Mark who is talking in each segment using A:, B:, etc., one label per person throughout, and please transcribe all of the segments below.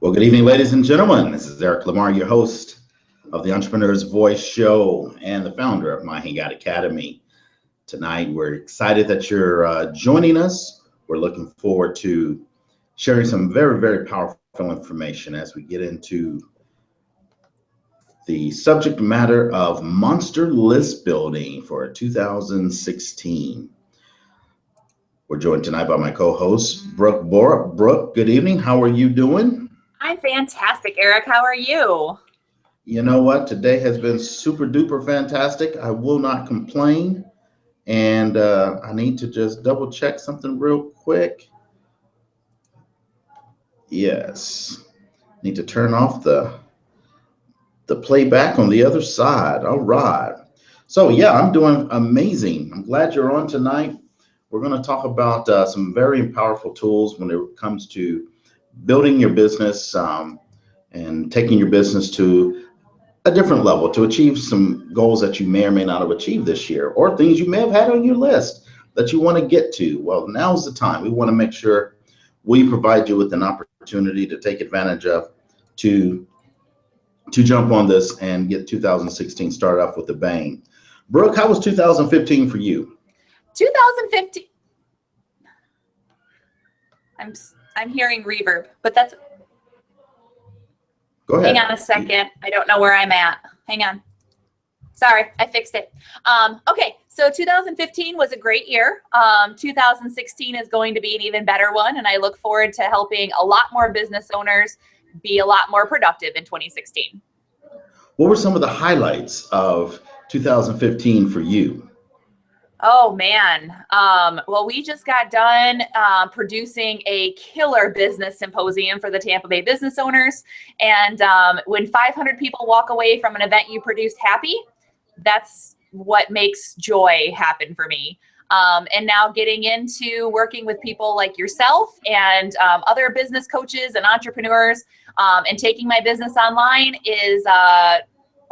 A: Well, good evening, ladies and gentlemen. This is Eric Lamar, your host of the Entrepreneur's Voice Show and the founder of My Hangout Academy. Tonight, we're excited that you're joining us. We're looking forward to sharing some very, very powerful information as we get into the subject matter of monster list building for 2016. We're joined tonight by my co-host, Brooke Borup. Brooke, good evening. How are you doing?
B: I'm fantastic, Eric. How are you?
A: You know what? Today has been super duper fantastic. I will not complain. And I need to just double check something real quick. Yes. Need to turn off the playback on the other side. All right. So yeah, I'm doing amazing. I'm glad you're on tonight. We're going to talk about some very powerful tools when it comes to building your business and taking your business to a different level to achieve some goals that you may or may not have achieved this year, or things you may have had on your list that you want to get to. Well, now's the time. We want to make sure we provide you with an opportunity to take advantage of to jump on this and get 2016 started off with a bang. Brooke, how was 2015 for you?
B: 2015. I'm hearing reverb, but that's.
A: Go ahead.
B: Hang on a second. I don't know where I'm at. Hang on. Sorry, I fixed it. Okay, so 2015 was a great year. 2016 is going to be an even better one, and I look forward to helping a lot more business owners be a lot more productive in 2016.
A: What were some of the highlights of 2015 for you?
B: Oh man. Well, we just got done producing a killer business symposium for the Tampa Bay business owners. And when 500 people walk away from an event you produced happy, that's what makes joy happen for me. And now getting into working with people like yourself and other business coaches and entrepreneurs and taking my business online is a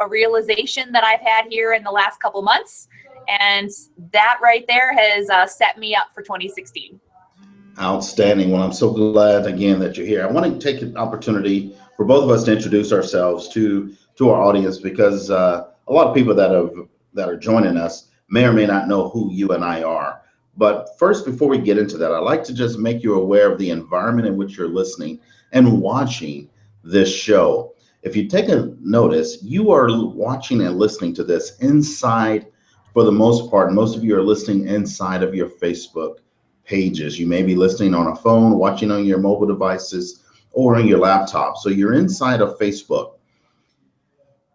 B: realization that I've had here in the last couple months. And that right there has set me up for 2016.
A: Outstanding. Well, I'm so glad again that you're here. I want to take an opportunity for both of us to introduce ourselves to our audience, because a lot of people that are joining us may or may not know who you and I are. But first, before we get into that, I'd like to just make you aware of the environment in which you're listening and watching this show. If you take a notice, you are watching and listening to this inside. For the most part, most of you are listening inside of your Facebook pages. You may be listening on a phone, watching on your mobile devices, or on your laptop. So you're inside of Facebook.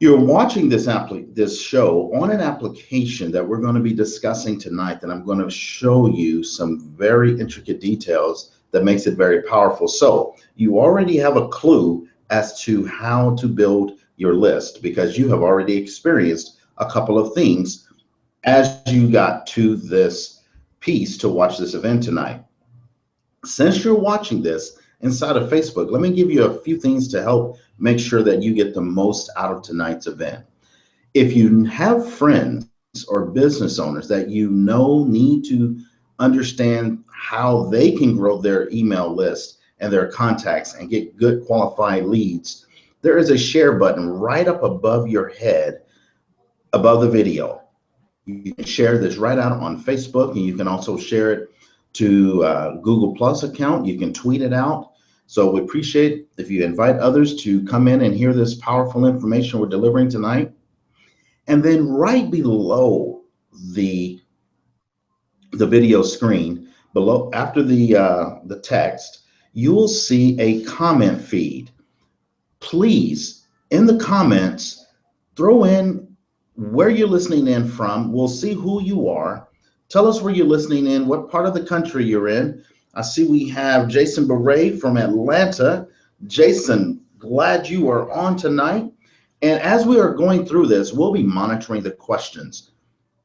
A: You're watching this show on an application that we're going to be discussing tonight, that I'm going to show you some very intricate details that makes it very powerful. So you already have a clue as to how to build your list, because you have already experienced a couple of things as you got to this piece to watch this event tonight. Since you're watching this inside of Facebook, let me give you a few things to help make sure that you get the most out of tonight's event. If you have friends or business owners that you know need to understand how they can grow their email list and their contacts and get good qualified leads, there is a share button right up above your head, above the video. You can share this right out on Facebook, and you can also share it to Google Plus account. You can tweet it out. So we appreciate if you invite others to come in and hear this powerful information we're delivering tonight. And then right below the video screen, below after the text, you will see a comment feed. Please, in the comments, throw in where you're listening in from. We'll see who you are. Tell us where you're listening in, what part of the country you're in. I see we have Jason Beret from Atlanta. Jason, glad you are on tonight. And as we are going through this, we'll be monitoring the questions.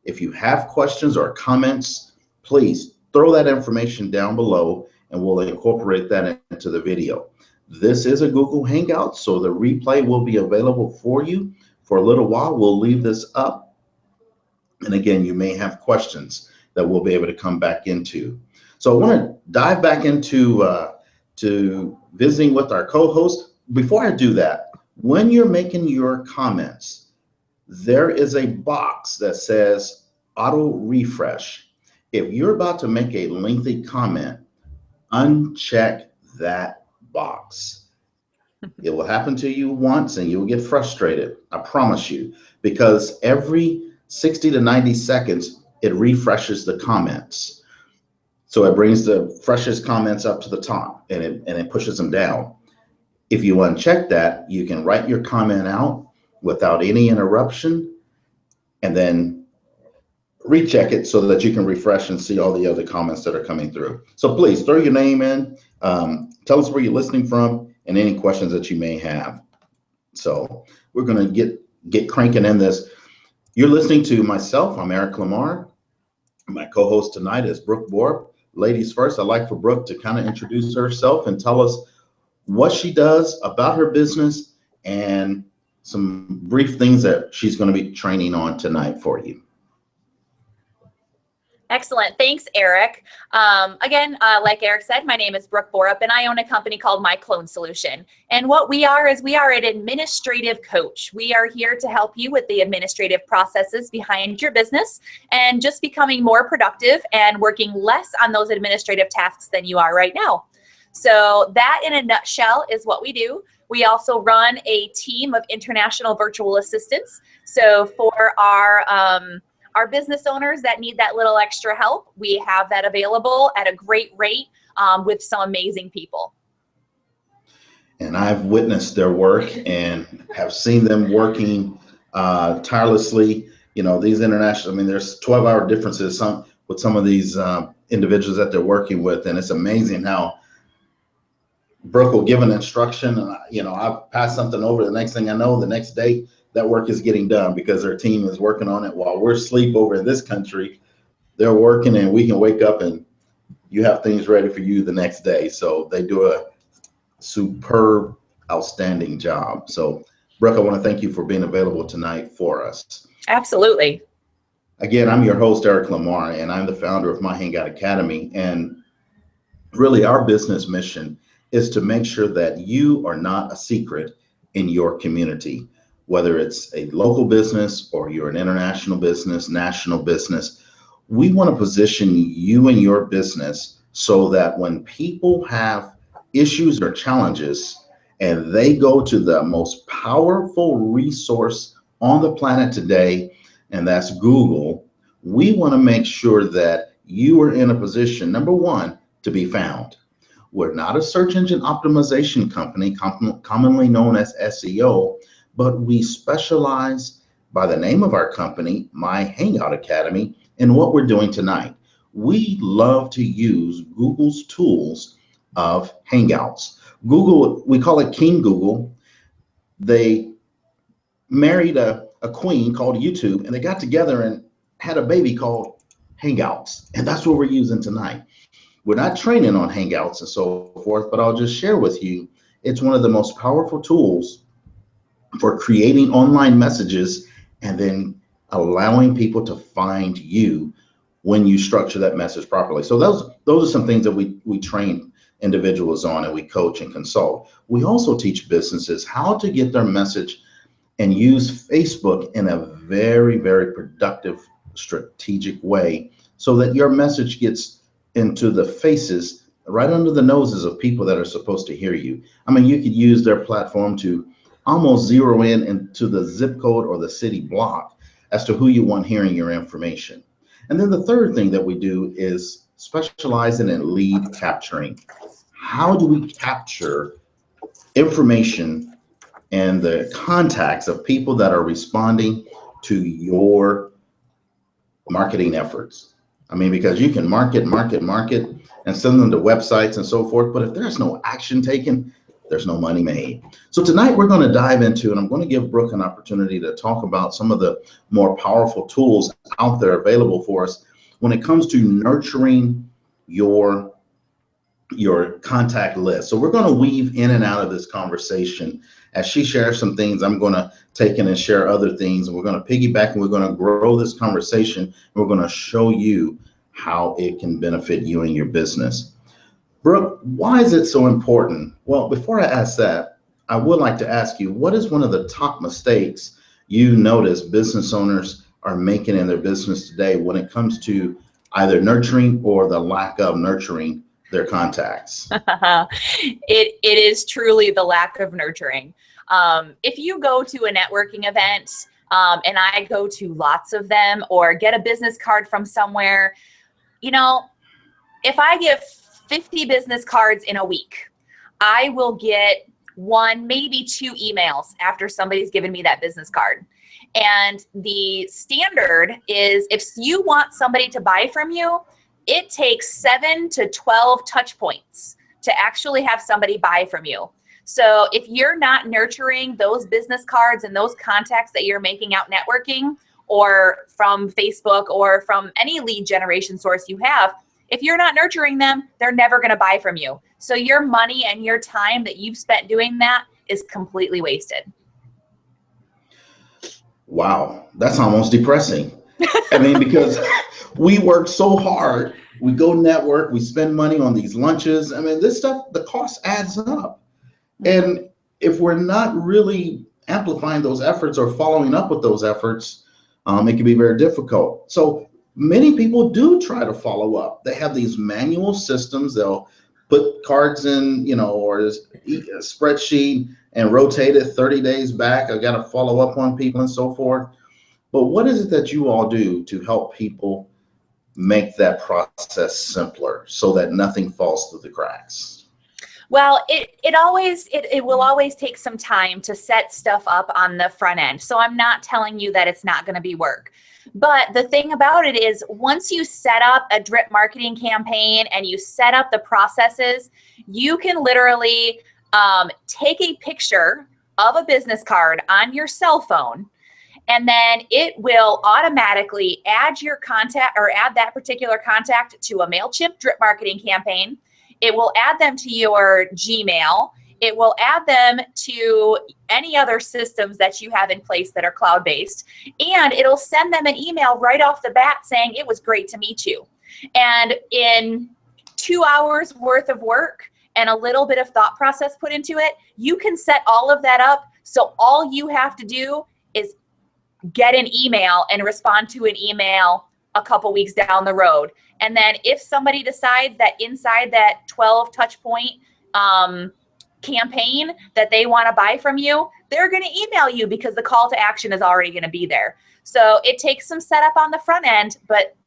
A: If you have questions or comments, please throw that information down below and we'll incorporate that into the video. This is a Google Hangout, so the replay will be available for you. For a little while, we'll leave this up. And again, you may have questions that we'll be able to come back into. So I want to dive back into to visiting with our co-host. before I do that, when you're making your comments, there is a box that says auto refresh. If you're about to make a lengthy comment, uncheck that box. It will happen to you once and you'll get frustrated. I promise you, because every 60 to 90 seconds, it refreshes the comments. So it brings the freshest comments up to the top and it pushes them down. If you uncheck that, you can write your comment out without any interruption and then recheck it so that you can refresh and see all the other comments that are coming through. So please throw your name in, tell us where you're listening from and any questions that you may have. So we're going to get cranking in this. You're listening to myself. I'm Eric Lamar. My co-host tonight is Brooke Borup. Ladies first, I'd like for Brooke to kind of introduce herself and tell us what she does about her business and some brief things that she's going to be training on tonight for you.
B: Excellent. Thanks, Eric. Again, like Eric said, my name is Brooke Borup, and I own a company called My Clone Solution. And what we are is we are an administrative coach. We are here to help you with the administrative processes behind your business and just becoming more productive and working less on those administrative tasks than you are right now. So that in a nutshell is what we do. We also run a team of international virtual assistants. So for our business owners that need that little extra help, we have that available at a great rate with some amazing people.
A: And I've witnessed their work and have seen them working tirelessly. You know, these international, I mean, there's 12-hour differences with some of these individuals that they're working with. And it's amazing how Brooke will give an instruction and, you know, I'll pass something over. The next thing I know, the next day, that work is getting done because their team is working on it while we're asleep over in this country. They're working and we can wake up and you have things ready for you the next day. So they do a superb, outstanding job. So Brooke, I want to thank you for being available tonight for us.
B: Absolutely.
A: Again, I'm your host, Eric Lamar, and I'm the founder of My Hangout Academy. And really our business mission is to make sure that you are not a secret in your community. Whether it's a local business or you're an international business, national business, we want to position you and your business so that when people have issues or challenges and they go to the most powerful resource on the planet today, and that's Google, we want to make sure that you are in a position, number one, to be found. We're not a search engine optimization company, commonly known as SEO, but we specialize by the name of our company, My Hangout Academy, in what we're doing tonight. We love to use Google's tools of Hangouts. Google, we call it King Google. They married a queen called YouTube, and they got together and had a baby called Hangouts. And that's what we're using tonight. We're not training on Hangouts and so forth, but I'll just share with you, it's one of the most powerful tools for creating online messages and then allowing people to find you when you structure that message properly. So those are some things that we train individuals on and we coach and consult. We also teach businesses how to get their message and use Facebook in a very, very productive, strategic way so that your message gets into the faces, right under the noses of people that are supposed to hear you. I mean, you could use their platform to almost zero in into the zip code or the city block as to who you want hearing your information. And then the third thing that we do is specializing in lead capturing. How do we capture information and the contacts of people that are responding to your marketing efforts? I mean, because you can market and send them to websites and so forth, but if there's no action taken, there's no money made. So tonight we're going to dive into, and I'm going to give Brooke an opportunity to talk about some of the more powerful tools out there available for us when it comes to nurturing your contact list. So we're going to weave in and out of this conversation. As she shares some things, I'm going to take in and share other things, and we're going to piggyback and we're going to grow this conversation. And we're going to show you how it can benefit you and your business. Brooke, why is it so important? Well, before I ask that, I would like to ask you, what is one of the top mistakes you notice business owners are making in their business today when it comes to either nurturing or the lack of nurturing their contacts?
B: It is truly the lack of nurturing. If you go to a networking event, and I go to lots of them, or get a business card from somewhere, you know, if I get 50 business cards in a week, I will get one, maybe two emails after somebody's given me that business card. And the standard is, if you want somebody to buy from you, it takes 7 to 12 touch points to actually have somebody buy from you. So if you're not nurturing those business cards and those contacts that you're making out networking, or from Facebook, or from any lead generation source you have, if you're not nurturing them, they're never going to buy from you. So your money and your time that you've spent doing that is completely wasted.
A: Wow, that's almost depressing. I mean, because we work so hard, we go network, we spend money on these lunches. I mean, this stuff, the cost adds up. And if we're not really amplifying those efforts or following up with those efforts, it can be very difficult. So many people do try to follow up. They have these manual systems. They'll put cards in, or a spreadsheet and rotate it 30 days back. I got to follow up on people and so forth. But what is it that you all do to help people make that process simpler so that nothing falls through the cracks?
B: Well, it will always take some time to set stuff up on the front end. So I'm not telling you that it's not going to be work. But the thing about it is, once you set up a drip marketing campaign and you set up the processes, you can literally take a picture of a business card on your cell phone, and then it will automatically add your contact, or add that particular contact, to a MailChimp drip marketing campaign. It will add them to your Gmail. It will add them to any other systems that you have in place that are cloud-based. And it'll send them an email right off the bat saying, it was great to meet you. And in 2 hours worth of work and a little bit of thought process put into it, you can set all of that up. So all you have to do is get an email and respond to an email a couple weeks down the road. And then if somebody decides that inside that 12 touch point campaign that they want to buy from you, they're going to email you, because the call to action is already going to be there. So it takes some setup on the front end, but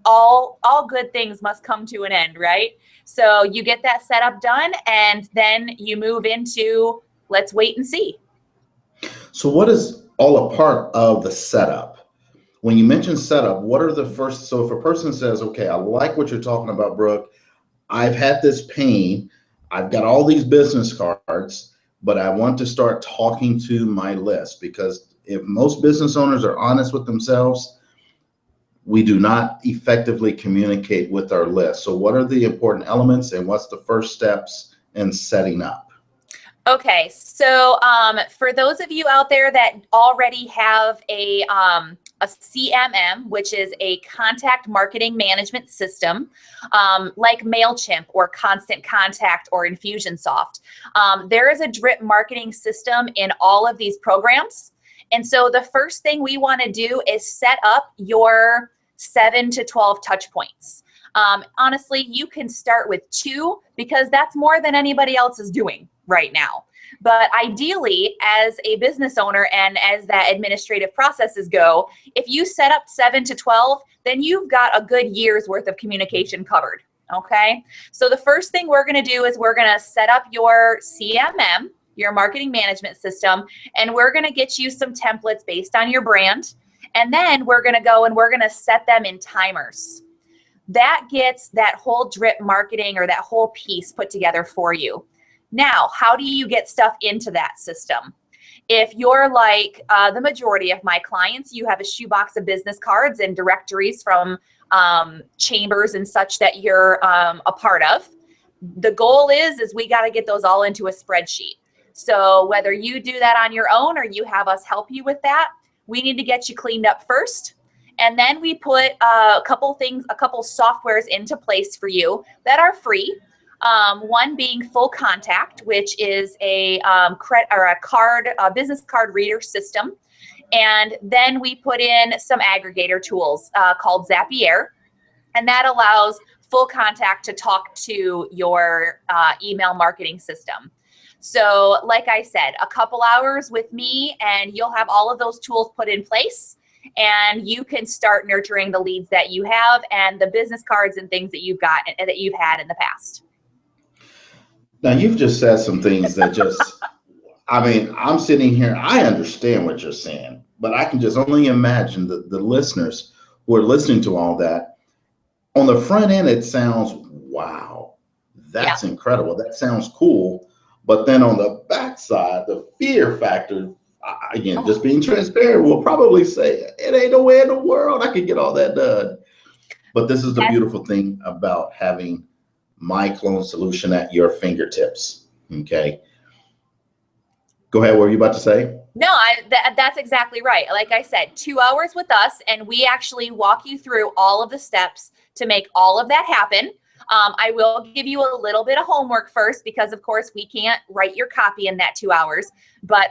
B: all good things must come to an end, right? So you get that setup done, and then you move into, let's wait and see.
A: So what is all a part of the setup? When you mention setup, what are the first, so if a person says, okay, I like what you're talking about, Brooke, I've had this pain, I've got all these business cards, but I want to start talking to my list, because if most business owners are honest with themselves, we do not effectively communicate with our list. So what are the important elements, and what's the first steps in setting up?
B: Okay, so for those of you out there that already have a CMM, which is a contact marketing management system, like MailChimp or Constant Contact or Infusionsoft, there is a drip marketing system in all of these programs. And so the first thing we want to do is set up your 7 to 12 touch points. Honestly, you can start with 2, because that's more than anybody else is doing right now. But ideally, as a business owner and as that administrative processes go, if you set up 7 to 12, then you've got a good year's worth of communication covered. Okay. So the first thing we're going to do is we're going to set up your CMM, your marketing management system, and we're going to get you some templates based on your brand. And then we're going to go and we're going to set them in timers. That gets that whole drip marketing, or that whole piece, put together for you. Now, how do you get stuff into that system? If you're like the majority of my clients, you have a shoebox of business cards and directories from chambers and such that you're a part of. The goal is we got to get those all into a spreadsheet. So whether you do that on your own or you have us help you with that, we need to get you cleaned up first. And then we put a couple softwares into place for you that are free. One being Full Contact, which is a business card reader system. And then we put in some aggregator tools called Zapier, and that allows Full Contact to talk to your email marketing system. So like I said, a couple hours with me and you'll have all of those tools put in place, and you can start nurturing the leads that you have and the business cards and things that you've got and that you've had in the past.
A: Now, you've just said some things that just, I mean, I'm sitting here, I understand what you're saying, but I can just only imagine the listeners who are listening to all that. On the front end, it sounds, wow, that's incredible. That sounds cool. But then on the backside, the fear factor, again, just being transparent, will probably say, it ain't no way in the world I could get all that done. But this is the beautiful thing about having MyClone Solution at your fingertips. Okay. Go ahead. What were you about to say?
B: No, that's exactly right. Like I said, 2 hours with us, and we actually walk you through all of the steps to make all of that happen. I will give you a little bit of homework first, because of course we can't write your copy in that 2 hours, but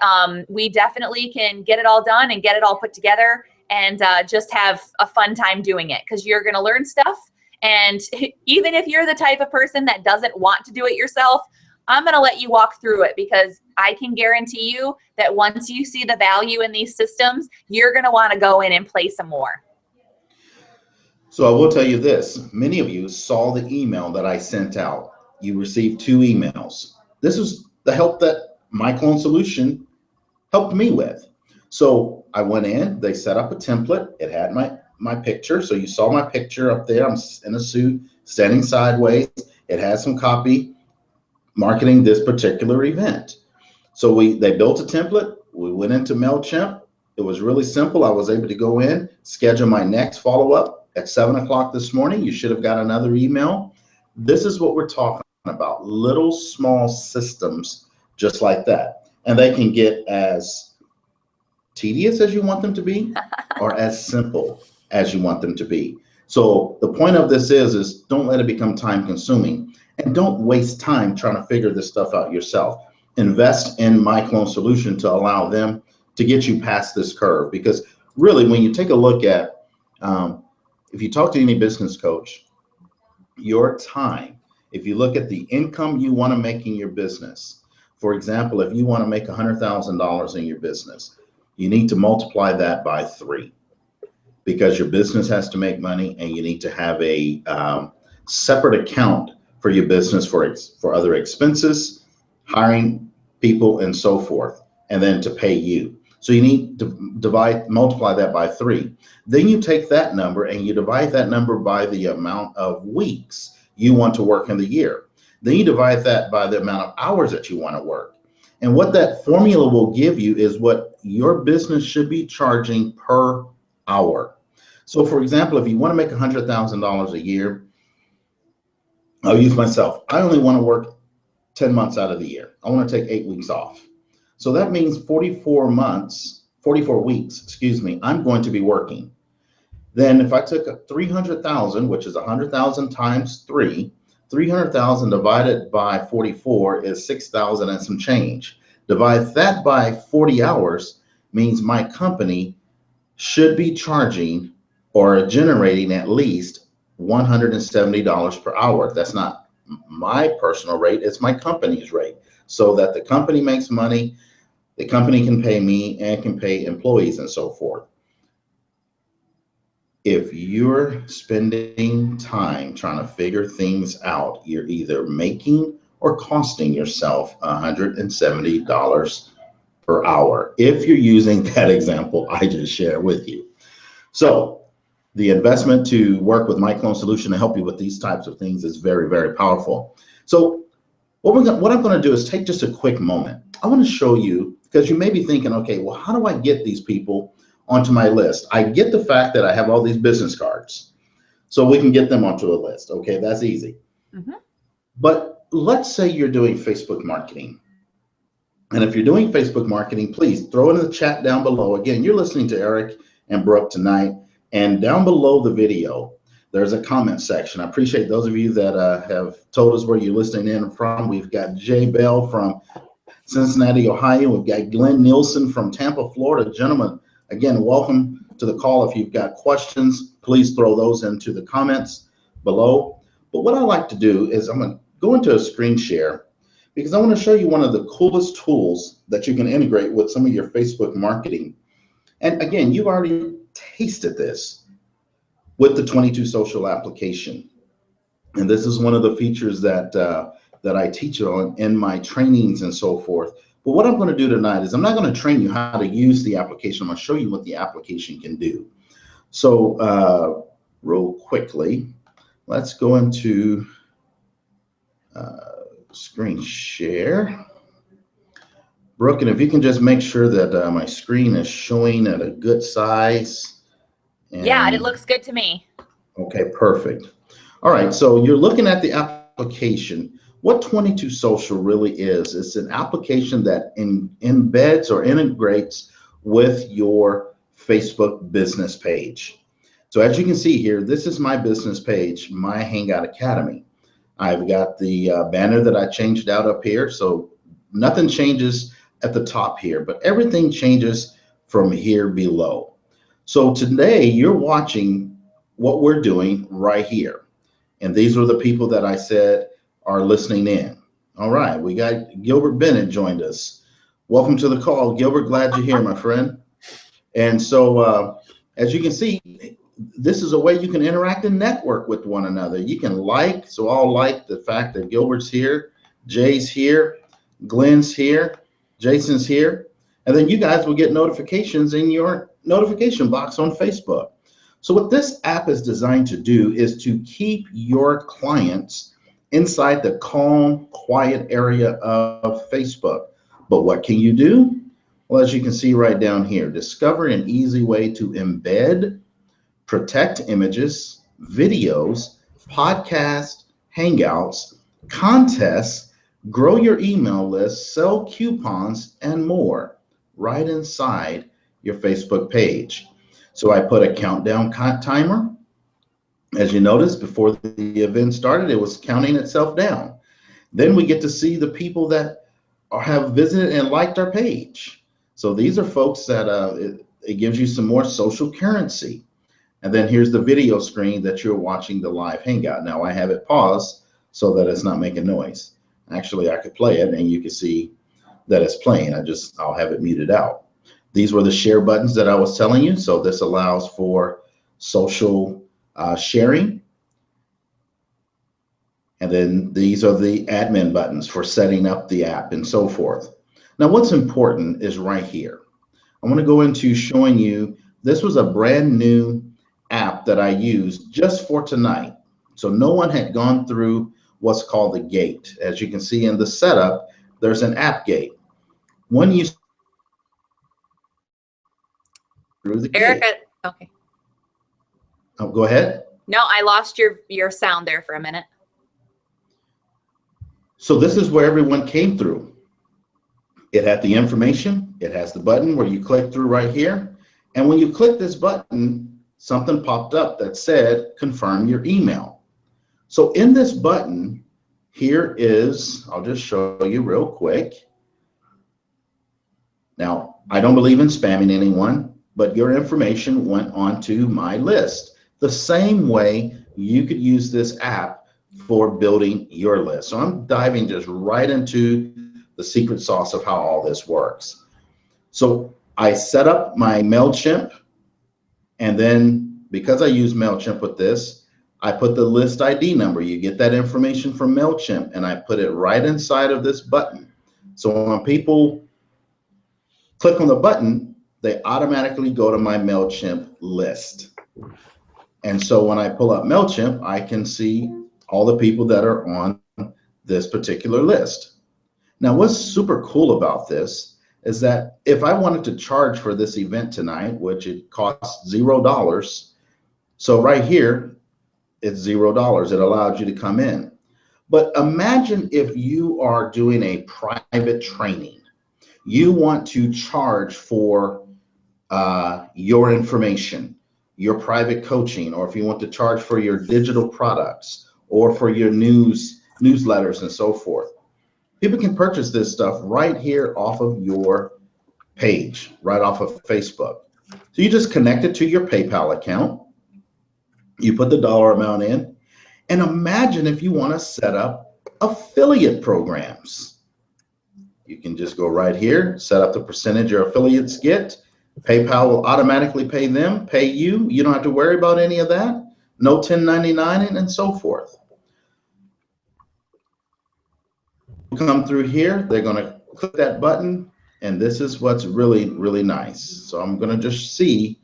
B: we definitely can get it all done and get it all put together and just have a fun time doing it, because you're going to learn stuff. And even if you're the type of person that doesn't want to do it yourself, I'm going to let you walk through it, because I can guarantee you that once you see the value in these systems, you're going to want to go in and play some more.
A: So I will tell you this, many of you saw the email that I sent out. You received 2 emails. This is the help that MyClone Solution helped me with. So I went in, they set up a template. It had my picture. So you saw my picture up there. I'm in a suit, standing sideways. It has some copy marketing this particular event. So they built a template. We went into MailChimp. It was really simple. I was able to go in, schedule my next follow-up at 7 o'clock this morning. You should have got another email. This is what we're talking about, little small systems just like that. And they can get as tedious as you want them to be or as simple as you want them to be. So the point of this is don't let it become time consuming, and don't waste time trying to figure this stuff out yourself. Invest in MyClone Solution to allow them to get you past this curve, because really when you take a look at, if you talk to any business coach, your time, if you look at the income you want to make in your business, for example, if you want to make $100,000 in your business, you need to multiply that by 3, because your business has to make money, and you need to have a separate account for your business for other expenses, hiring people, and so forth, and then to pay you. So you need to multiply that by 3. Then you take that number and you divide that number by the amount of weeks you want to work in the year. Then you divide that by the amount of hours that you want to work. And what that formula will give you is what your business should be charging per hour. So for example, if you want to make $100,000 a year, I'll use myself. I only want to work 10 months out of the year. I want to take 8 weeks off. So that means 44 weeks, I'm going to be working. Then if I took 300,000, which is 100,000 times 3, 300,000 divided by 44 is 6,000 and some change. Divide that by 40 hours means my company should be charging or generating at least $170 per hour. That's not my personal rate, it's my company's rate. So that the company makes money, the company can pay me and can pay employees and so forth. If you're spending time trying to figure things out, you're either making or costing yourself $170 per hour, if you're using that example I just shared with you. So the investment to work with MyClone Solution to help you with these types of things is very, very powerful. So what I'm going to do is take just a quick moment. I want to show you, because you may be thinking, okay, well, how do I get these people onto my list? I get the fact that I have all these business cards, so we can get them onto a list. Okay, that's easy. But let's say you're doing Facebook marketing. And if you're doing Facebook marketing, please throw it in the chat down below. Again, you're listening to Eric and Brooke tonight, and down below the video, there's a comment section. I appreciate those of you that have told us where you're listening in from. We've got Jay Bell from Cincinnati, Ohio. We've got Glenn Nielsen from Tampa, Florida. Gentlemen, again, welcome to the call. If you've got questions, please throw those into the comments below. But what I like to do is I'm going to go into a screen share because I want to show you one of the coolest tools that you can integrate with some of your Facebook marketing. And again, you've already tasted this with the 22 Social application. And this is one of the features that I teach on in my trainings and so forth. But what I'm going to do tonight is I'm not going to train you how to use the application. I'm going to show you what the application can do. So real quickly, let's go into screen share. Brooke, and if you can just make sure that my screen is showing at a good size.
B: Yeah, it looks good to me.
A: Okay, perfect. All right, so you're looking at the application. What 22 Social really is, it's an application that embeds or integrates with your Facebook business page. So as you can see here, this is my business page, My Hangout Academy. I've got the banner that I changed out up here, so nothing changes at the top here, but everything changes from here below. So today you're watching what we're doing right here. And these are the people that I said are listening in. All right, we got Gilbert Bennett joined us. Welcome to the call, Gilbert. Glad you're here, my friend. And so as you can see, this is a way you can interact and network with one another. You can like, so I'll like the fact that Gilbert's here, Jay's here, Glenn's here, Jason's here. And then you guys will get notifications in your notification box on Facebook. So what this app is designed to do is to keep your clients inside the calm, quiet area of Facebook. But what can you do? Well, as you can see right down here, discover an easy way to embed, protect images, videos, podcasts, hangouts, contests, grow your email list, sell coupons, and more right inside your Facebook page. So I put a countdown timer. As you notice, before the event started, it was counting itself down. Then we get to see the people that have visited and liked our page. So these are folks that it gives you some more social currency. And then here's the video screen that you're watching the live hangout. Now I have it paused so that it's not making noise. Actually, I could play it and you can see that it's playing. I'll have it muted out. These were the share buttons that I was telling you. So this allows for social sharing. And then these are the admin buttons for setting up the app and so forth. Now, what's important is right here. I want to go into showing you, this was a brand new app that I used just for tonight. So no one had gone through what's called the gate. As you can see in the setup, there's an app gate. When you through the
B: Erica,
A: gate.
B: okay.
A: Oh, go ahead.
B: No, I lost your sound there for a minute.
A: So this is where everyone came through. It had the information. It has the button where you click through right here. And when you click this button, something popped up that said, confirm your email. So in this button, here is, I'll just show you real quick. Now, I don't believe in spamming anyone, but your information went onto my list. The same way you could use this app for building your list. So I'm diving just right into the secret sauce of how all this works. So I set up my MailChimp, and then because I use MailChimp with this, I put the list ID number. You get that information from MailChimp, and I put it right inside of this button. So when people click on the button, they automatically go to my MailChimp list. And so when I pull up MailChimp, I can see all the people that are on this particular list. Now, what's super cool about this is that if I wanted to charge for this event tonight, which it costs $0, so right here, it's $0. It allows you to come in. But imagine if you are doing a private training. You want to charge for your information. your private coaching, or if you want to charge for your digital products or for your newsletters and so forth. People can purchase this stuff right here off of your page, right off of Facebook. So you just connect it to your PayPal account. You put the dollar amount in, and imagine if you want to set up affiliate programs. You can just go right here, set up the percentage your affiliates get. PayPal will automatically pay them, pay you. You don't have to worry about any of that. No 1099 and so forth. Come through here, they're going to click that button, and this is what's really, really nice. So I'm going to just see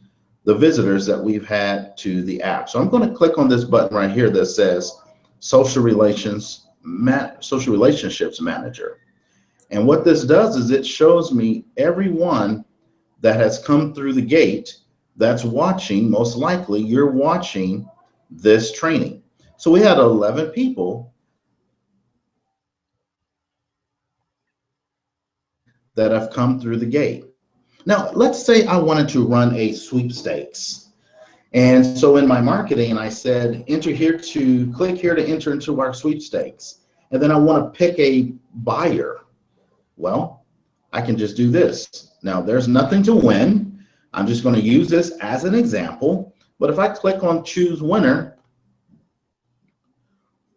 A: the visitors that we've had to the app. So I'm going to click on this button right here that says Social Relationships Manager. And what this does is it shows me everyone that has come through the gate that's watching. Most likely you're watching this training. So we had 11 people that have come through the gate. Now, let's say I wanted to run a sweepstakes. And so in my marketing, I said, click here to enter into our sweepstakes. And then I want to pick a buyer. Well, I can just do this. Now, there's nothing to win. I'm just going to use this as an example. But if I click on choose winner,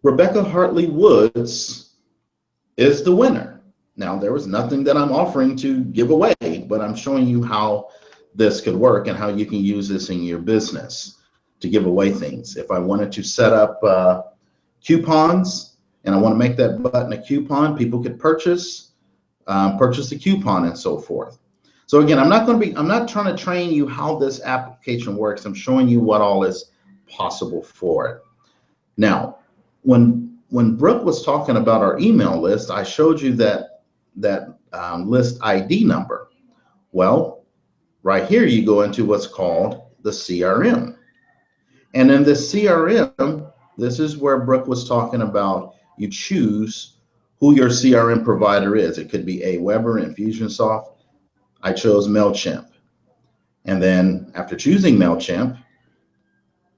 A: Rebecca Hartley Woods is the winner. Now, there was nothing that I'm offering to give away, but I'm showing you how this could work and how you can use this in your business to give away things. If I wanted to set up coupons and I want to make that button a coupon, people could purchase the coupon and so forth. So again, I'm not trying to train you how this application works. I'm showing you what all is possible for it. Now, when Brooke was talking about our email list, I showed you that list ID number. Well, right here you go into what's called the CRM. And in the CRM, this is where Brooke was talking about you choose who your CRM provider is. It could be Aweber, Infusionsoft. I chose MailChimp. And then after choosing MailChimp,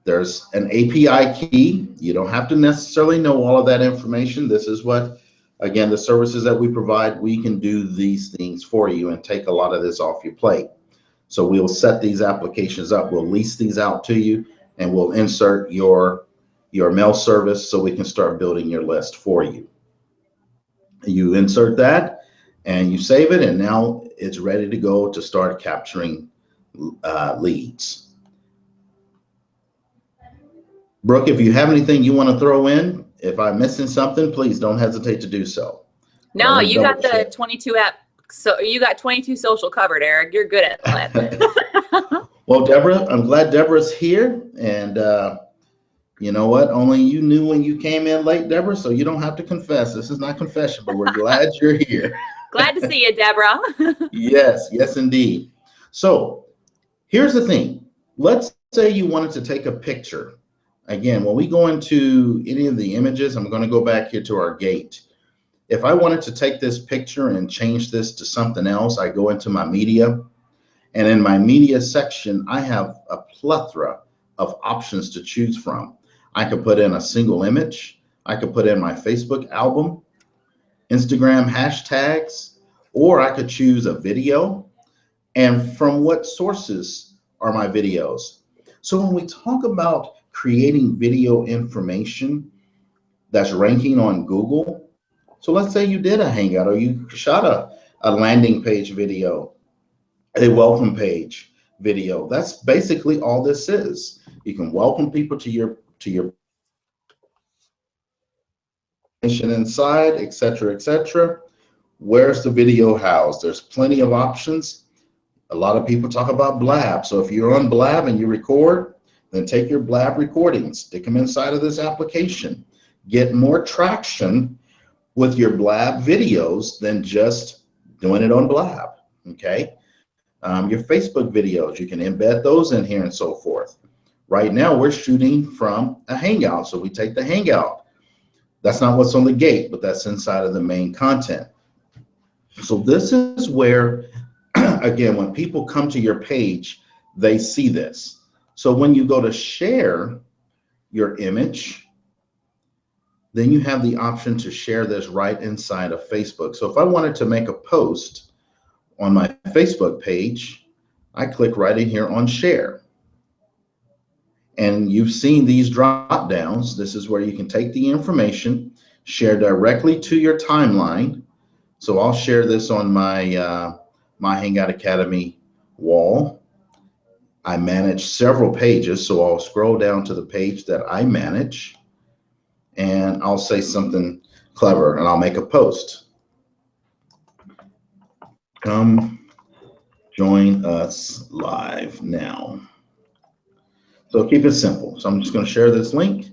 A: there's an API key. You don't have to necessarily know all of that information. This is what, again, the services that we provide, we can do these things for you and take a lot of this off your plate. So we'll set these applications up. We'll lease these out to you, and we'll insert your mail service so we can start building your list for you. You insert that and you save it, and now it's ready to go to start capturing leads. Brooke, if you have anything you want to throw in, if I'm missing something, please don't hesitate to do so.
B: No, you got the 22 app. So you got 22 social covered, Eric. You're good at that.
A: Well, Deborah, I'm glad Deborah's here. And you know what? Only you knew when you came in late, Deborah, so you don't have to confess. This is not confession, but we're glad you're here.
B: Glad to see you, Deborah.
A: Yes, indeed. So here's the thing. Let's say you wanted to take a picture. Again, when we go into any of the images, I'm going to go back here to our gate. If I wanted to take this picture and change this to something else, I go into my media. And in my media section, I have a plethora of options to choose from. I could put in a single image. I could put in my Facebook album, Instagram hashtags, or I could choose a video. And from what sources are my videos? So when we talk about creating video information that's ranking on Google, so let's say you did a Hangout or you shot a landing page video, a welcome page video. That's basically all this is. You can welcome people to your inside, etc., etc. Where's the video housed? There's plenty of options. A lot of people talk about Blab. So if you're on Blab and you record, then take your Blab recordings, stick them inside of this application. Get more traction with your Blab videos than just doing it on Blab, okay? Your Facebook videos, you can embed those in here and so forth. Right now, we're shooting from a Hangout, so we take the Hangout. That's not what's on the gate, but that's inside of the main content. So this is where, again, when people come to your page, they see this. So when you go to share your image, then you have the option to share this right inside of Facebook. So if I wanted to make a post on my Facebook page, I click right in here on share. And you've seen these drop downs. This is where you can take the information, share directly to your timeline. So I'll share this on my My Hangout Academy wall. I manage several pages, so I'll scroll down to the page that I manage, and I'll say something clever, and I'll make a post. Come join us live now. So keep it simple. So I'm just going to share this link,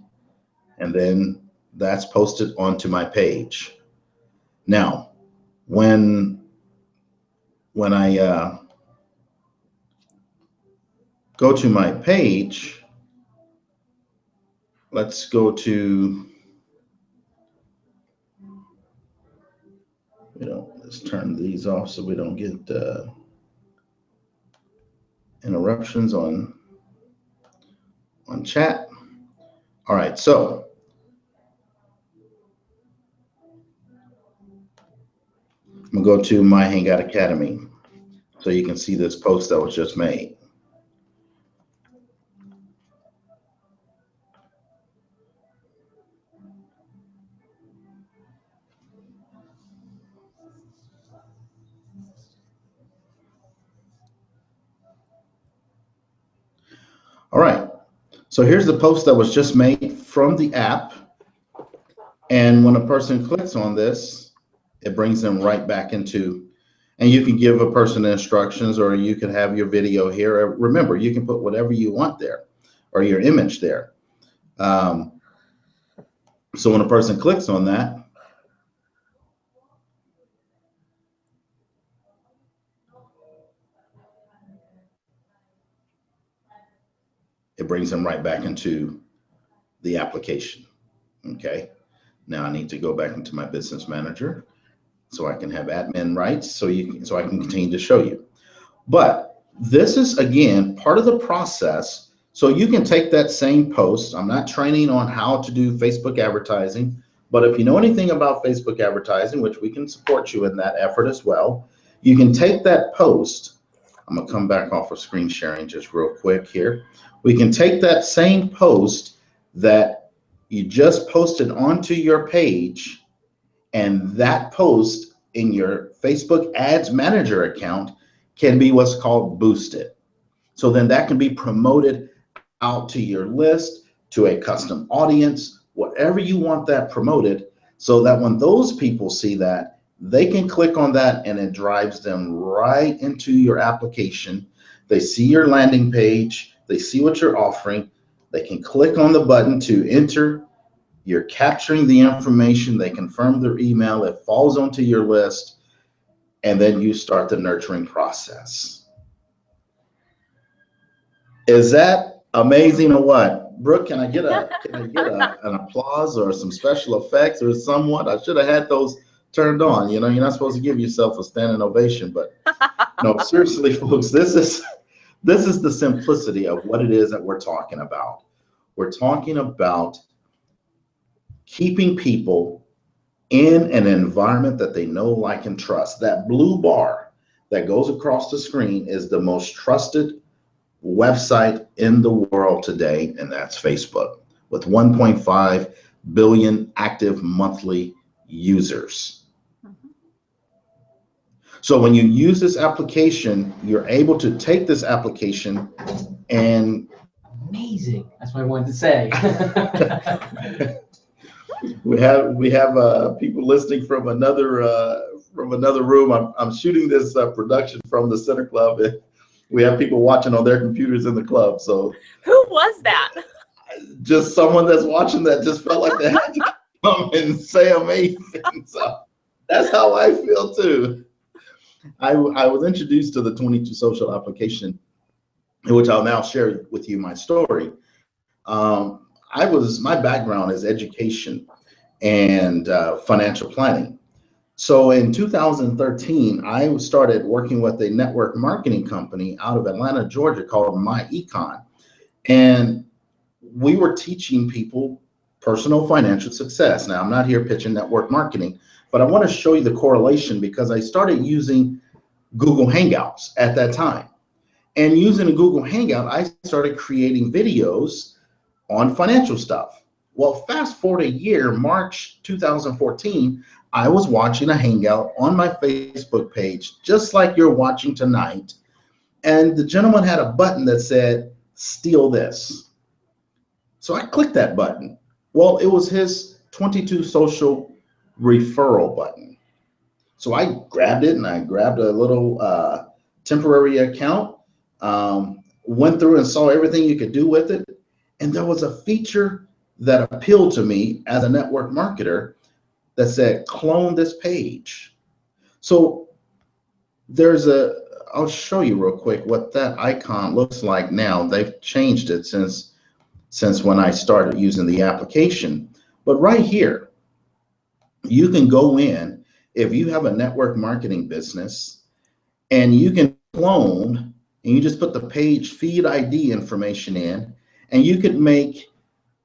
A: and then that's posted onto my page. Now, when I go to my page, let's go to, let's turn these off so we don't get interruptions on chat. All right, so I'm gonna go to My Hangout Academy so you can see this post that was just made. All right, so here's the post that was just made from the app. And when a person clicks on this, it brings them right back into, and you can give a person instructions, or you can have your video here. Remember, you can put whatever you want there, or your image there. So when a person clicks on that, it brings them right back into the application. Okay. Now I need to go back into my business manager so I can have admin rights so I can continue to show you. But this is, again, part of the process. So you can take that same post. I'm not training on how to do Facebook advertising, but if you know anything about Facebook advertising, which we can support you in that effort as well, you can take that post. I'm gonna come back off of screen sharing just real quick here. We can take that same post that you just posted onto your page, and that post in your Facebook Ads Manager account can be what's called boosted. So then that can be promoted out to your list, to a custom audience, whatever you want that promoted, so that when those people see that, they can click on that and it drives them right into your application. They see your landing page, they see what you're offering, they can click on the button to enter. You're capturing the information, they confirm their email, it falls onto your list, and then you start the nurturing process. Is that amazing or what? Brooke, can I get an applause or some special effects or somewhat? I should have had those turned on. You're not supposed to give yourself a standing ovation, but no, seriously, folks, this is the simplicity of what it is that we're talking about. We're talking about keeping people in an environment that they know, like, and trust. That blue bar that goes across the screen is the most trusted website in the world today, and that's Facebook, with 1.5 billion active monthly users. So when you use this application, you're able to take this application and
C: amazing. That's what I wanted to say.
A: We have people listening from another room. I'm shooting this production from the Center Club. We have people watching on their computers in the club. So
B: who was that?
A: Just someone that's watching that just felt like they had to come and say amazing. So that's how I feel too. I was introduced to the 22 Social application, in which I'll now share with you my story. My background is education and financial planning. So in 2013, I started working with a network marketing company out of Atlanta, Georgia called MyEcon. And we were teaching people personal financial success. Now, I'm not here pitching network marketing, but I want to show you the correlation because I started using Google Hangouts at that time. And using a Google Hangout, I started creating videos on financial stuff. Well, fast forward a year, March 2014, I was watching a Hangout on my Facebook page, just like you're watching tonight. And the gentleman had a button that said, steal this. So I clicked that button. Well, it was his 22 Social referral button. So I grabbed it and I grabbed a little temporary account, went through and saw everything you could do with it. And there was a feature that appealed to me as a network marketer that said, clone this page. So I'll show you real quick what that icon looks like now. They've changed it since when I started using the application. But right here, you can go in if you have a network marketing business and you can clone and you just put the page feed ID information in and you could make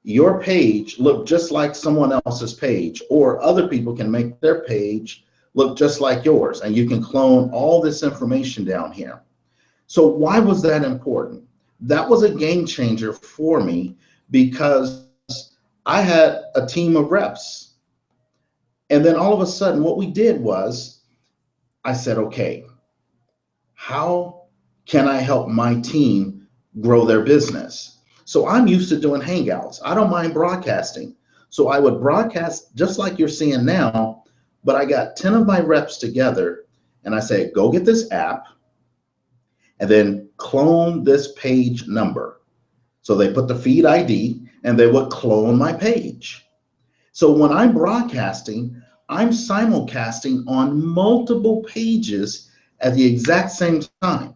A: your page look just like someone else's page, or other people can make their page look just like yours, and you can clone all this information down here. So why was that important? That was a game changer for me because I had a team of reps. And then all of a sudden what we did was I said, okay, how can I help my team grow their business? So I'm used to doing Hangouts. I don't mind broadcasting. So I would broadcast just like you're seeing now, but I got 10 of my reps together and I say, go get this app and then clone this page number. So they put the feed ID and they would clone my page. So when I'm broadcasting, I'm simulcasting on multiple pages at the exact same time.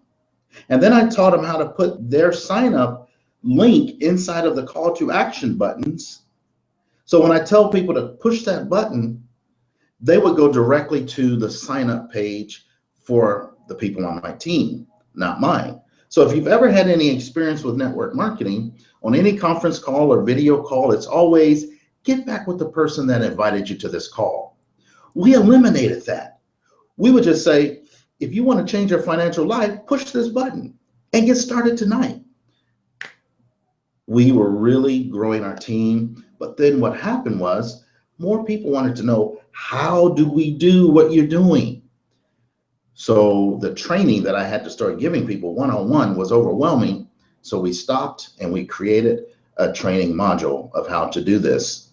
A: And then I taught them how to put their sign up link inside of the call to action buttons. So when I tell people to push that button, they would go directly to the sign up page for the people on my team, not mine. So if you've ever had any experience with network marketing, on any conference call or video call, it's always get back with the person that invited you to this call. We eliminated that. We would just say, if you want to change your financial life, push this button and get started tonight. We were really growing our team, but then what happened was more people wanted to know, how do we do what you're doing? So the training that I had to start giving people one-on-one was overwhelming. So we stopped and we created a training module of how to do this.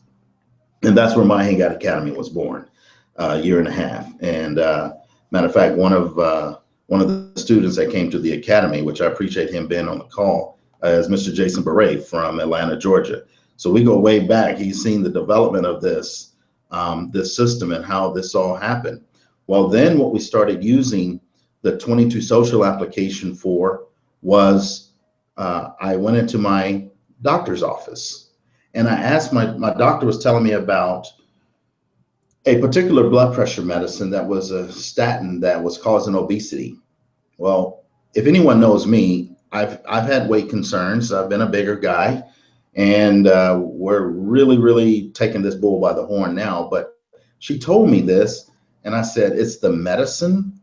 A: And that's where My Hangout Academy was born, a year and a half. And matter of fact, one of the students that came to the academy, which I appreciate him being on the call, is Mr. Jason Beret from Atlanta, Georgia. So we go way back. He's seen the development of this system and how this all happened. Well, then what we started using the 22 Social application for was I went into my doctor's office and I asked my doctor was telling me about a particular blood pressure medicine that was a statin that was causing obesity. Well, if anyone knows me, I've had weight concerns. I've been a bigger guy, and we're really taking this bull by the horn now. But she told me this, and I said, it's the medicine.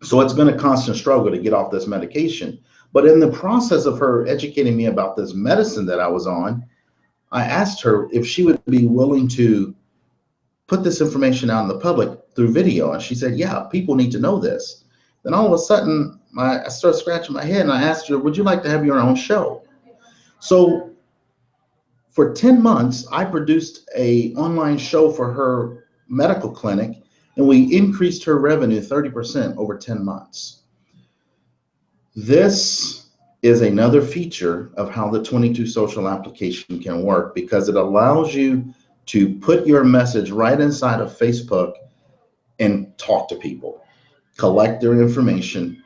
A: So it's been a constant struggle to get off this medication. But in the process of her educating me about this medicine that I was on, I asked her if she would be willing to put this information out in the public through video. And she said, yeah, people need to know this. Then all of a sudden, I started scratching my head and I asked her, would you like to have your own show? So for 10 months, I produced an online show for her medical clinic, and we increased her revenue 30% over 10 months. This is another feature of how the 22 Social application can work, because it allows you to put your message right inside of Facebook and talk to people, collect their information,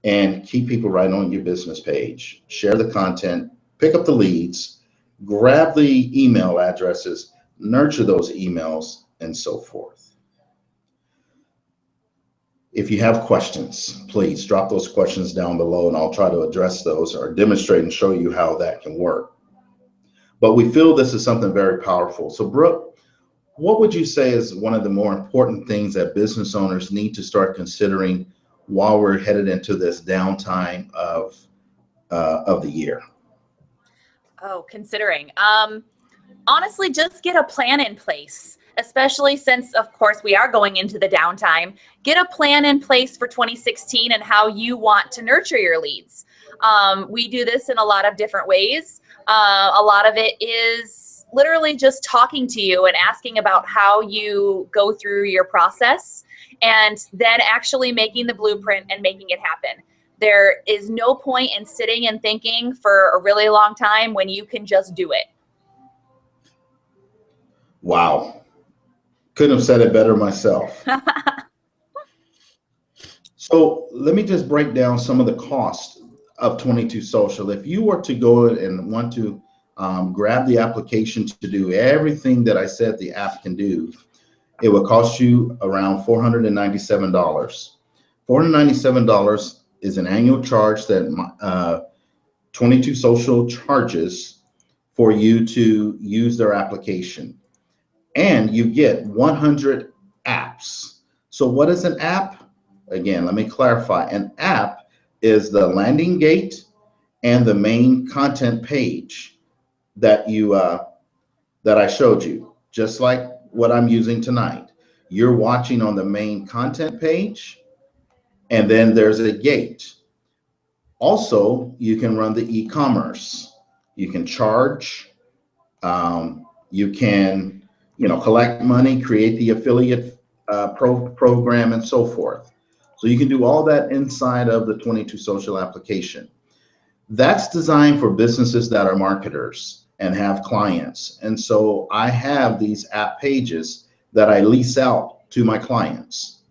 A: and keep people right on your business page. Share the content, pick up the leads, grab the email 'nurture those emails, and so forth. If you have questions, please drop those questions down below and I'll try to address those or demonstrate and show you how that can work. But we feel this is something very powerful. So Brooke, what would you say is one of the more important things that business owners need to start considering while we're headed into this downtime of the year?
B: Oh, considering. Honestly, just get a plan in place, especially since, of course, we are going into the downtime. Get a plan in place for 2016 and how you want to nurture your leads. We do this in a lot of different ways. A lot of it is literally just talking to you and asking about how you go through your process and then actually making the blueprint and making it happen. There is no point in sitting and thinking for a really long time when you can just do it.
A: Wow. Couldn't have said it better myself. So let me just break down some of the costs of 22 Social. If you were to go and want to grab the application to do everything that I said the app can do, it would cost you around $497. $497 is an annual charge that 22 Social charges for you to use their application. And you get 100 apps. So what is an app? Again, let me clarify. An app is the landing gate and the main content page that I showed you, just like what I'm using tonight. You're watching on the main content page, and then there's a gate. Also, you can run the e-commerce. You can charge. You can collect money, create the affiliate program, and so forth. So you can do all that inside of the 22 Social application. That's designed for businesses that are marketers and have clients. And so I have these app pages that I lease out to my clients,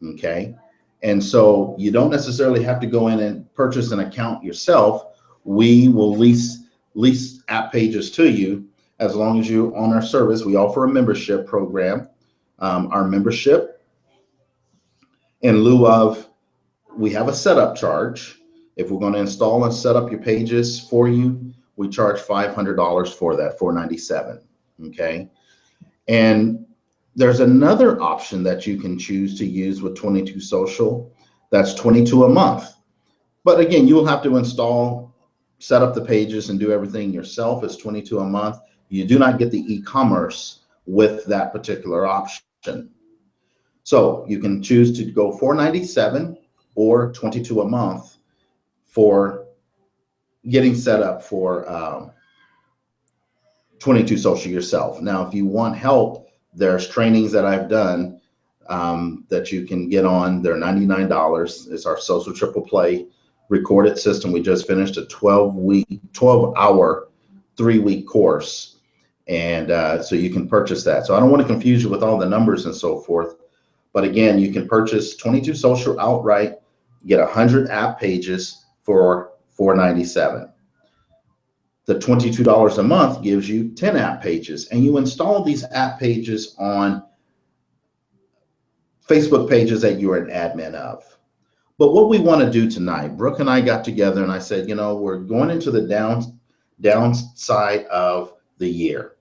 A: okay? And so you don't necessarily have to go in and purchase an account yourself. We will lease app pages to you as long as you're on our service. We offer a membership program. Our membership, in lieu of, we have a setup charge. If we're going to install and set up your pages for you, we charge $500 for that, $497, okay? And there's another option that you can choose to use with 22 Social. That's $22 a month. But again, you will have to install, set up the pages, and do everything yourself. It's $22 a month. You do not get the e-commerce with that particular option. So you can choose to go $497 or $22 a month for getting set up for 22 Social yourself. Now, if you want help, there's trainings that I've done that you can get on. They're $99. It's our Social Triple Play recorded system. We just finished a 12-hour, 3-week course. And so you can purchase that. So I don't want to confuse you with all the numbers and so forth. But again, you can purchase 22 Social outright, get 100 app pages for $497. The $22 a month gives you 10 app pages, and you install these app pages on Facebook pages that you're an admin of. But what we want to do tonight, Brooke and I got together and I said, we're going into the downside of the year.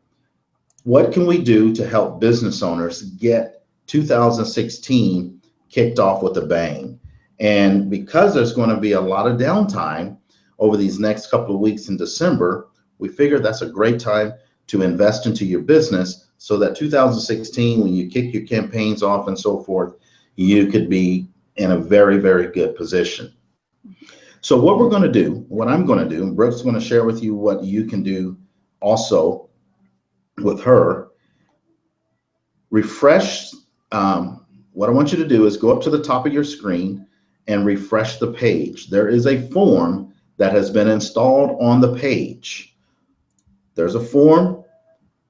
A: What can we do to help business owners get 2016 kicked off with a bang? And because there's going to be a lot of downtime over these next couple of weeks in December, we figured that's a great time to invest into your business so that 2016, when you kick your campaigns off and so forth, you could be in a very, very good position. So what we're going to do, what I'm going to do, Brooke's going to share with you what you can do also with her. Refresh. What I want you to do is go up to the top of your screen and refresh the page. There is a form that has been installed on the page. There's a form,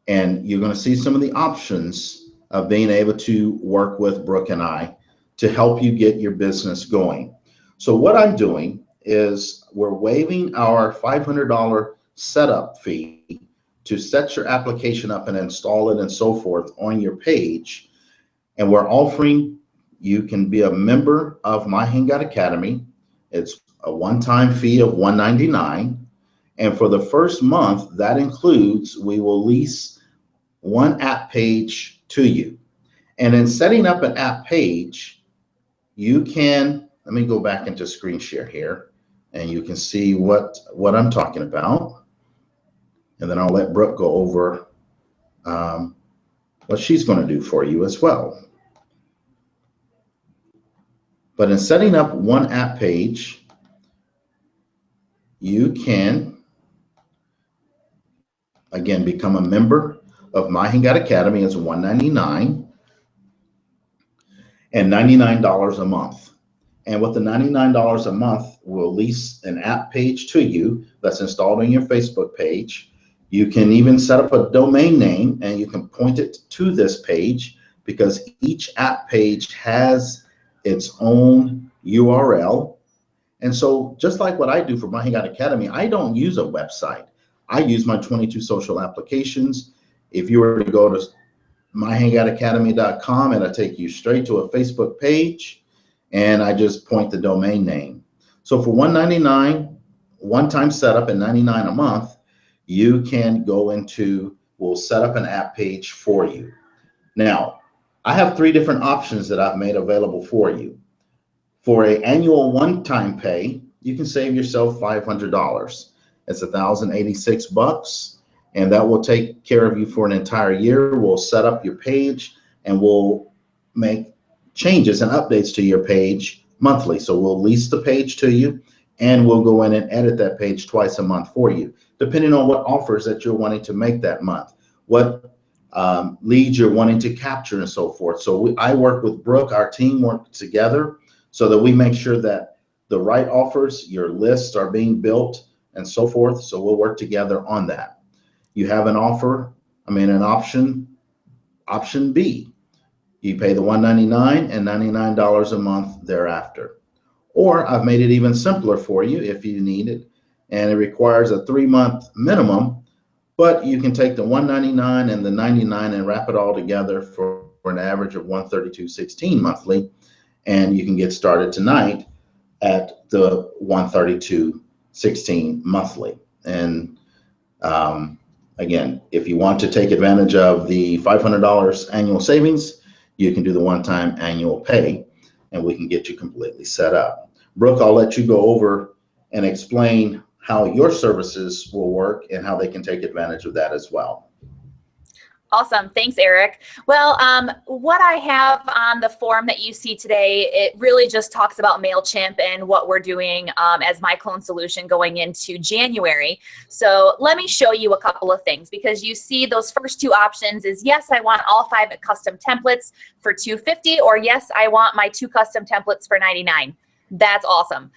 A: and you're going to see some of the options of being able to work with Brooke and I to help you get your business going. So what I'm doing is we're waiving our $500 setup fee to set your application up and install it and so forth on your page. And we're offering you can be a member of My Hangout Academy. It's a one-time fee of $199. And for the first month, that includes, we will lease one app page to you. And in setting up an app page, you can, let me go back into screen share here, and you can see what I'm talking about. And then I'll let Brooke go over what she's going to do for you as well. But in setting up one app page, you can, again, become a member of My Hangout Academy. It's $199 and $99 a month. And with the $99 a month, we'll lease an app page to you that's installed on your Facebook page. You can even set up a domain name and you can point it to this page, because each app page has its own URL. And so just like what I do for My Hangout Academy, I don't use a website. I use my 22 social applications. If you were to go to myhangoutacademy.com, it'll take you straight to a Facebook page, and I just point the domain name. So for $199, one-time setup, and $99 a month, you can go into, we'll set up an app page for you. Now, I have 3 different options that I've made available for you. For an annual one-time pay, you can save yourself $500. It's $1,086, and that will take care of you for an entire year. We'll set up your page and we'll make changes and updates to your page monthly. So we'll lease the page to you, and we'll go in and edit that page twice a month for you, depending on what offers that you're wanting to make that month, what leads you're wanting to capture, and so forth. So I work with Brooke, our team work together so that we make sure that the right offers, your lists are being built and so forth. So we'll work together on that. You have an offer, an option B. You pay the $199 and $99 a month thereafter. Or I've made it even simpler for you if you need it, and it requires a 3-month minimum, but you can take the $199 and the $99 and wrap it all together for an average of $132.16 monthly, and you can get started tonight at the $132.16 monthly. And again, if you want to take advantage of the $500 annual savings, you can do the one-time annual pay, and we can get you completely set up. Brooke, I'll let you go over and explain how your services will work and how they can take advantage of that as well.
B: Awesome. Thanks, Eric. Well, what I have on the form that you see today, it really just talks about MailChimp and what we're doing as My Clone Solution going into January. So let me show you a couple of things, because you see those first 2 options is, yes, I want all 5 custom templates for $250, or yes, I want my 2 custom templates for $99. That's awesome.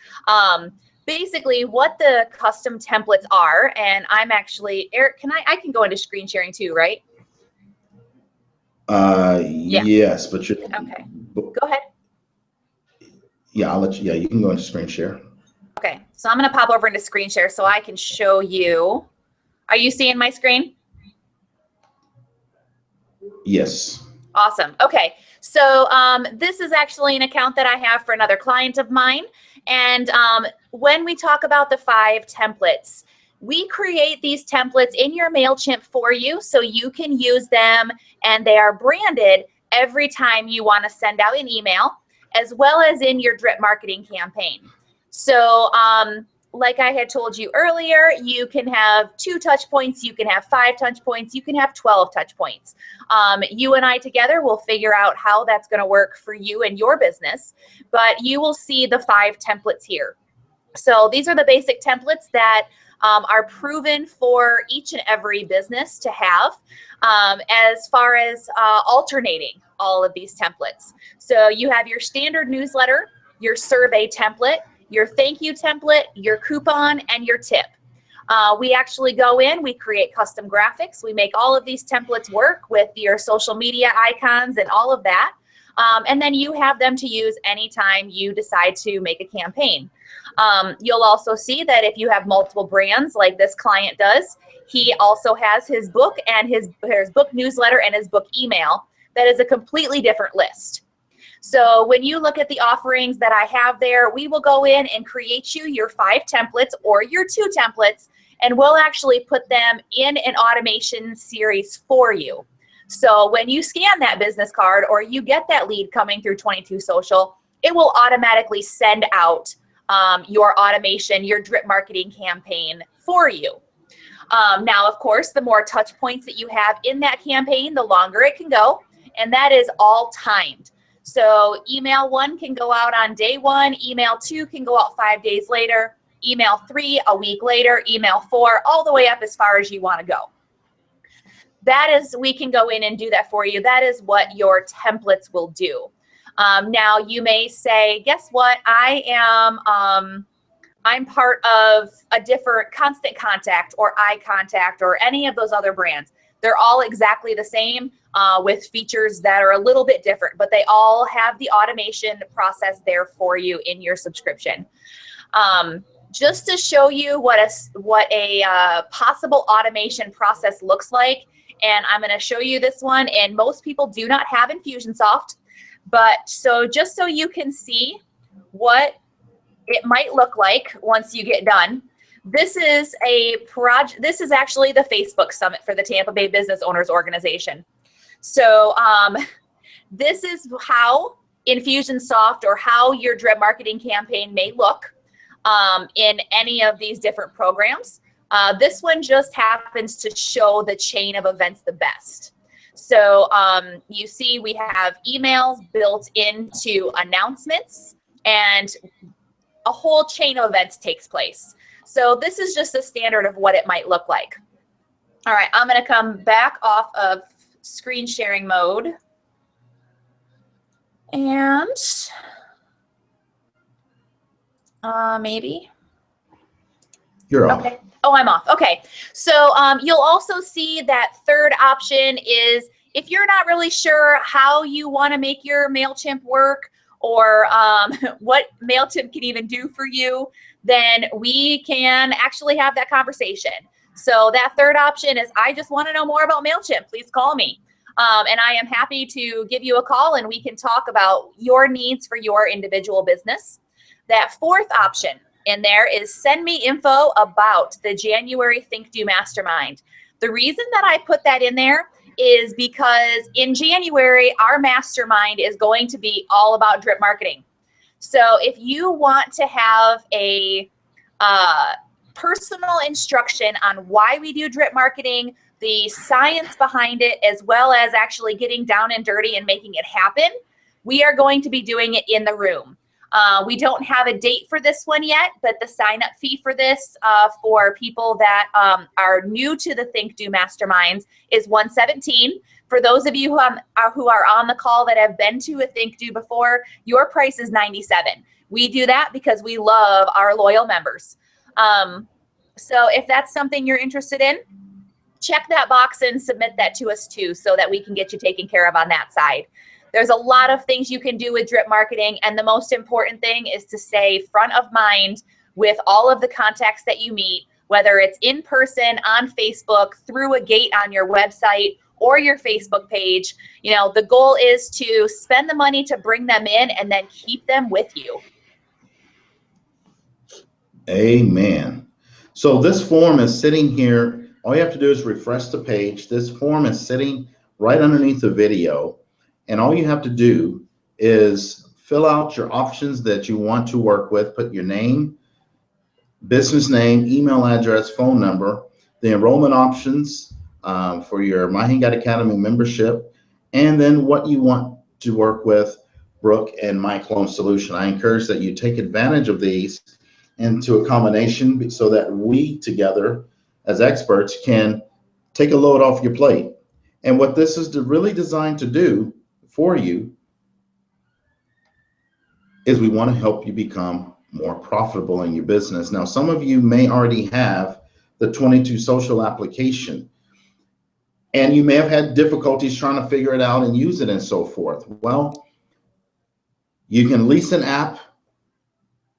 B: Basically what the custom templates are, and I'm actually, Eric, I can go into screen sharing too, right?
A: Yeah. Yes, but you're
B: okay. Go ahead.
A: Yeah, I'll let you. Yeah, you can go into screen share.
B: Okay, so I'm going to pop over into screen share so I can show you. Are you seeing my screen?
A: Yes.
B: Awesome. Okay, so this is actually an account that I have for another client of mine, and when we talk about the 5 templates, we create these templates in your MailChimp for you so you can use them, and they are branded every time you want to send out an email, as well as in your drip marketing campaign. So like I had told you earlier, you can have 2 touch points, you can have 5 touch points, you can have 12 touch points. You and I together will figure out how that's going to work for you and your business, but you will see the 5 templates here. So these are the basic templates that are proven for each and every business to have, as far as alternating all of these templates. So you have your standard newsletter, your survey template, your thank you template, your coupon, and your tip. We actually go in, we create custom graphics, we make all of these templates work with your social media icons and all of that. And then you have them to use anytime you decide to make a campaign. You'll also see that if you have multiple brands like this client does, he also has his book and his book newsletter and his book email that is a completely different list. So when you look at the offerings that I have there, we will go in and create you your 5 templates or your 2 templates, and we'll actually put them in an automation series for you. So when you scan that business card or you get that lead coming through 22 Social, it will automatically send out your automation, your drip marketing campaign for you. Now, of course, the more touch points that you have in that campaign, the longer it can go, and that is all timed. So email 1 can go out on day 1, email 2 can go out 5 days later, email 3 a week later, email 4, all the way up as far as you want to go. That is, we can go in and do that for you. That is what your templates will do. Now you may say, guess what? I'm part of a different Constant Contact or iContact or any of those other brands. They're all exactly the same with features that are a little bit different, but they all have the automation process there for you in your subscription. Just to show you what a possible automation process looks like, and I'm going to show you this one, and most people do not have Infusionsoft, but so just so you can see what it might look like once you get done. This is a project. This is actually the Facebook Summit for the Tampa Bay Business Owners Organization. So this is how Infusionsoft or how your drip marketing campaign may look in any of these different programs. This one just happens to show the chain of events the best. So you see we have emails built into announcements, and a whole chain of events takes place. So this is just a standard of what it might look like. All right, I'm going to come back off of screen sharing mode. And maybe.
A: You're off.
B: Okay. Oh, I'm off. Okay. So you'll also see that third option is if you're not really sure how you want to make your MailChimp work, or what MailChimp can even do for you, then we can actually have that conversation. So that third option is, I just want to know more about MailChimp. Please call me. And I am happy to give you a call and we can talk about your needs for your individual business. That fourth option in there is send me info about the January Think Do Mastermind. The reason that I put that in there is because in January, our mastermind is going to be all about drip marketing. So if you want to have a personal instruction on why we do drip marketing, the science behind it, as well as actually getting down and dirty and making it happen, we are going to be doing it in the room. We don't have a date for this one yet, but the sign-up fee for this for people that are new to the Think Do Masterminds is $117. For those of you who are on the call that have been to a Think Do before, your price is $97. We do that because we love our loyal members. So if that's something you're interested in, check that box and submit that to us too, so that we can get you taken care of on that side. There's a lot of things you can do with drip marketing, and the most important thing is to stay front of mind with all of the contacts that you meet, whether it's in person, on Facebook, through a gate on your website or your Facebook page. You know, the goal is to spend the money to bring them in and then keep them with you.
A: Amen. So this form is sitting here. All you have to do is refresh the page. This form is sitting right underneath the video. And all you have to do is fill out your options that you want to work with, put your name, business name, email address, phone number, the enrollment options for your My Hang Got Academy membership, and then what you want to work with Brooke and My Clone Solution. I encourage that you take advantage of these into a combination so that we together as experts can take a load off your plate. And what this is really designed to do for you is we want to help you become more profitable in your business. Now, some of you may already have the 22 Social application, and you may have had difficulties trying to figure it out and use it and so forth. Well, you can lease an app.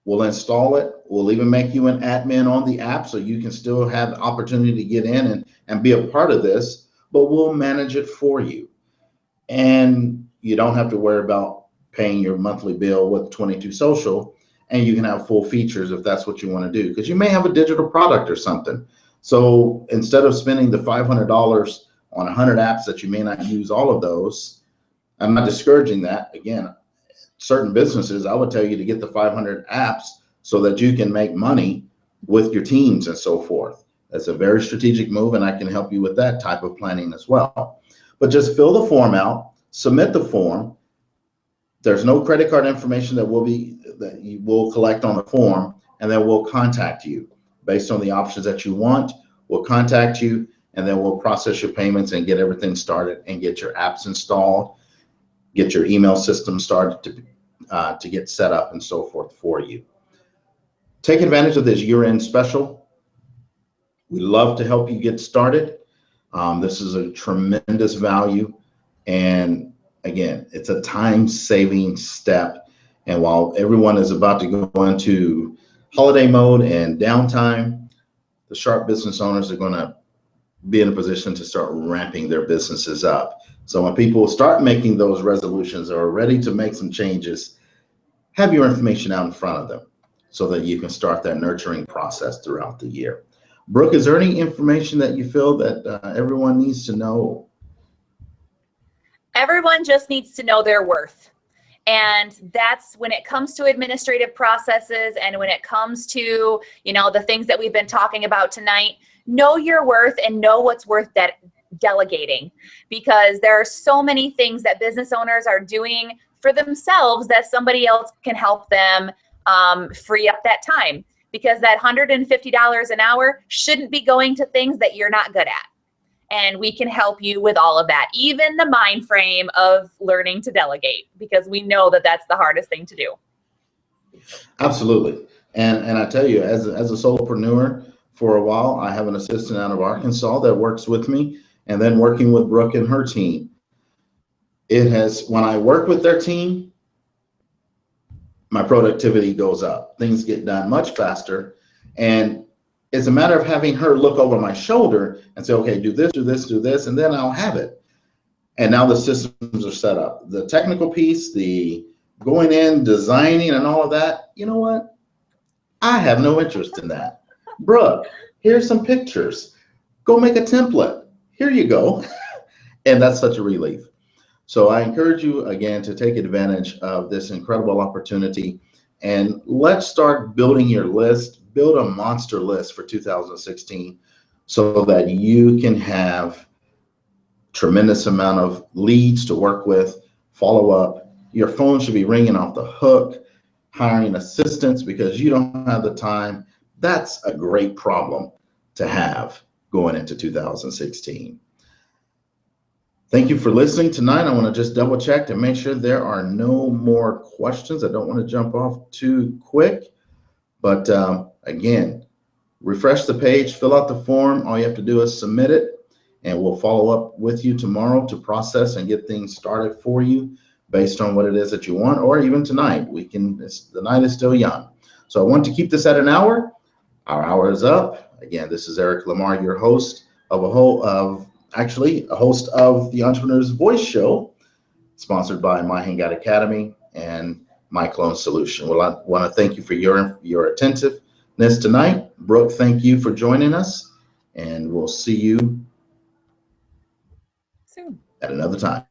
A: We'll install it. We'll even make you an admin on the app so you can still have the opportunity to get in and be a part of this, but we'll manage it for you. And you don't have to worry about paying your monthly bill with 22 Social, and you can have full features if that's what you want to do, because you may have a digital product or something. So instead of spending the $500 on 100 apps that you may not use all of those, I'm not discouraging that. Again, certain businesses, I would tell you to get the 500 apps so that you can make money with your teams and so forth. That's a very strategic move, and I can help you with that type of planning as well. But just fill the form out, submit the form. There's no credit card information that you will collect on the form, and then we'll contact you based on the options that you want. We'll contact you, and then we'll process your payments and get everything started and get your apps installed, get your email system started to get set up and so forth for you. Take advantage of this year-end special. We love to help you get started. This is a tremendous value. And again, it's a time-saving step. And while everyone is about to go into holiday mode and downtime, the sharp business owners are going to be in a position to start ramping their businesses up. So when people start making those resolutions or are ready to make some changes, have your information out in front of them so that you can start that nurturing process throughout the year. Brooke, is there any information that you feel that everyone needs to know?
B: Everyone just needs to know their worth. And that's when it comes to administrative processes and when it comes to, the things that we've been talking about tonight, know your worth and know what's worth that delegating, because there are so many things that business owners are doing for themselves that somebody else can help them free up that time, because that $150 an hour shouldn't be going to things that you're not good at. And we can help you with all of that, even the mind frame of learning to delegate, because we know that that's the hardest thing to do.
A: Absolutely. And I tell you, as a solopreneur for a while, I have an assistant out of Arkansas that works with me, and then working with Brooke and her team. When I work with their team, my productivity goes up. Things get done much faster. And it's a matter of having her look over my shoulder and say, okay, do this, do this, do this, and then I'll have it. And now the systems are set up. The technical piece, the going in, designing, and all of that, you know what? I have no interest in that. Brooke, here's some pictures. Go make a template. Here you go. And that's such a relief. So I encourage you, again, to take advantage of this incredible opportunity. And let's start building your list. Build a monster list for 2016 so that you can have tremendous amount of leads to work with, follow up. Your phone should be ringing off the hook, hiring assistants because you don't have the time. That's a great problem to have going into 2016. Thank you for listening tonight. I want to just double check to make sure there are no more questions. I don't want to jump off too quick, but again, refresh the page, fill out the form. All you have to do is submit it, and we'll follow up with you tomorrow to process and get things started for you based on what it is that you want, or even tonight. The night is still young. So I want to keep this at an hour. Our hour is up. Again, this is Eric Lamar, your host of a host of the Entrepreneur's Voice Show, sponsored by My Hangout Academy and My Clone Solution. Well, I want to thank you for your attentiveness tonight. Brooke, thank you for joining us, and we'll see you
B: Soon.
A: at another time.